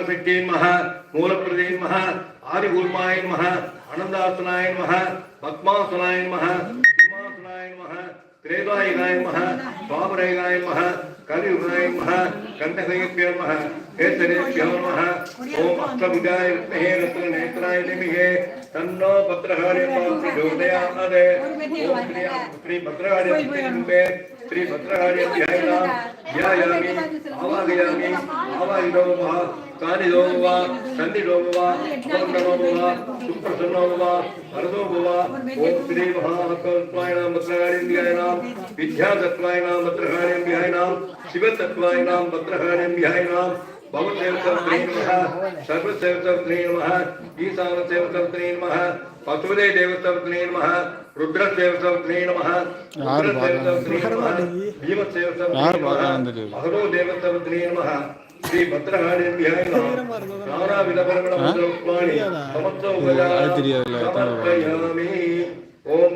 आधारशक्ति नमः मूलप्रदे नमः आदिकूर्माय नमः अनंतासनाय नमः पद्मासनाय नमः सिंहासनाय नमः त्रेदायुगाय नमः स्वापरेगाय नमः कलियुगाय नमः कंठकयेभ्यो नमः केसरेभ्यो नमः ओम अष्टभुजाय विद्महे रत्ननेत्राय धीमहि तन्नो भद्रकाली प्रचोदयात् ओम श्री भद्रकाली श्री भद्रकाली ध्यायामि आवाहयामि आवाहिनो वः कानिदो वः सन्निधो वः अपन्नो वः सुप्रसन्नो वः वरदो वः ओम श्री महाकल्पाय नमः भद्रकाली ध्यायानां विद्यातत्वाय नमः भद्रकाली ध्यायानां शिवतत्वाय नमः भद्रकाली ध्यायानां भवदेवतत्वे नमः सर्वदेवतत्वे नमः ईशानदेवतत्वे नमः पशुपते देवतत्वे नमः रुद्रदेवतत्वे नमः रुद्रदेवतत्वे नमः भीमदेवतत्वे नमः अहरो देवतत्वे नमः श्री भद्रकाली नमः नाना विधपर्वणमन्त्रपुष्पाणि समर्पयामि ओम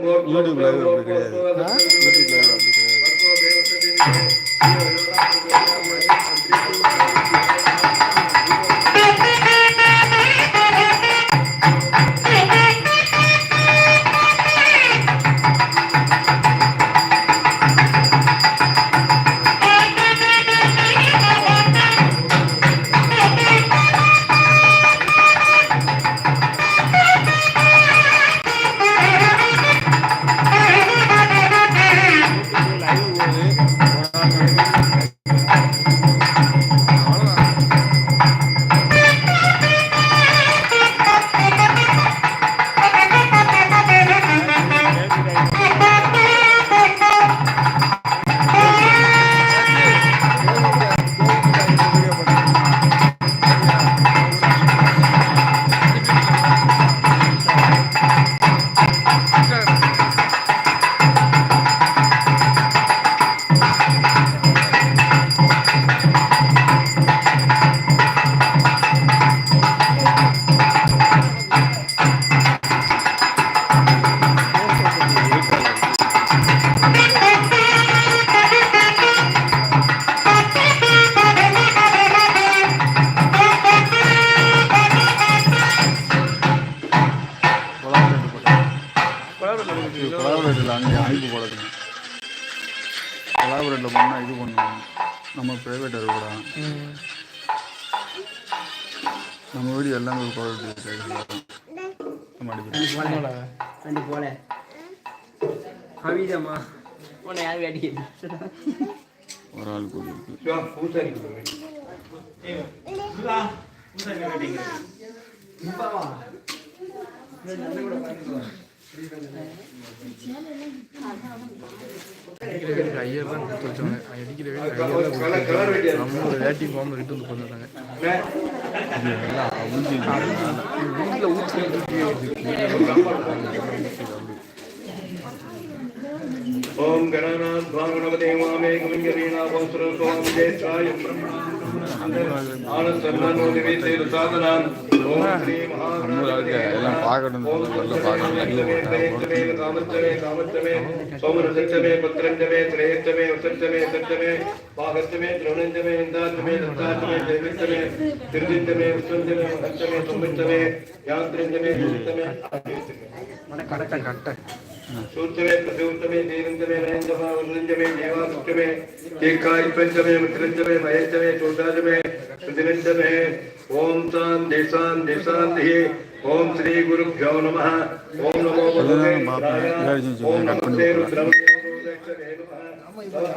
கொலாபரேட்டில் பண்ணால் இது பண்ணுவோம் நம்ம ப்ரைவேட் கூட நம்ம வீடு எல்லாமே ஒரு போல அவிதமா உன்னை யார் வேட்டி ஒரு ஆள் கூடி ஐயர்லாம் கொடுத்து வச்சாங்க அடிக்கிற வேட்டி ஃபார்ம் ரிட்டு வந்து கொண்டுட்டாங்க வீட்டில் ஊற்றி ओम गणानां स्वागणपते वामे गंगरीना वस्त्रतों विजयचाय आनंद सन्मानो निवेदे साधनां ओम श्री महागणाधिपते एல்லாம் பார்க்கணும் சொல்ல பார்க்கணும் कामच्चमे कामच्चमे सोमरसच्चमे पत्रञ्चमे त्रयच्चमे वसच्चमे सच्चमे पागच्चमे द्रोणञ्चमे इंदाच्चमे दत्ताच्चमे जयविच्चमे तिरुदिच्चमे विश्वञ्चमे हच्चमे सोमच्चमे यात्रिञ्चमे सुच्चमे મને કટ કટ सूत्रमे प्रसूत्रमे दीनंजमे नयंजमे वरुणंजमे देवांजमे एकाय पंचमे मित्रंजमे महेशमे चोटाजमे सुदिनंजमे ओम शांति शांति शांति ओम श्री गुरुभ्यो नमः ओम नमो भगवते ओम नमस्ते रुद्रमते नमः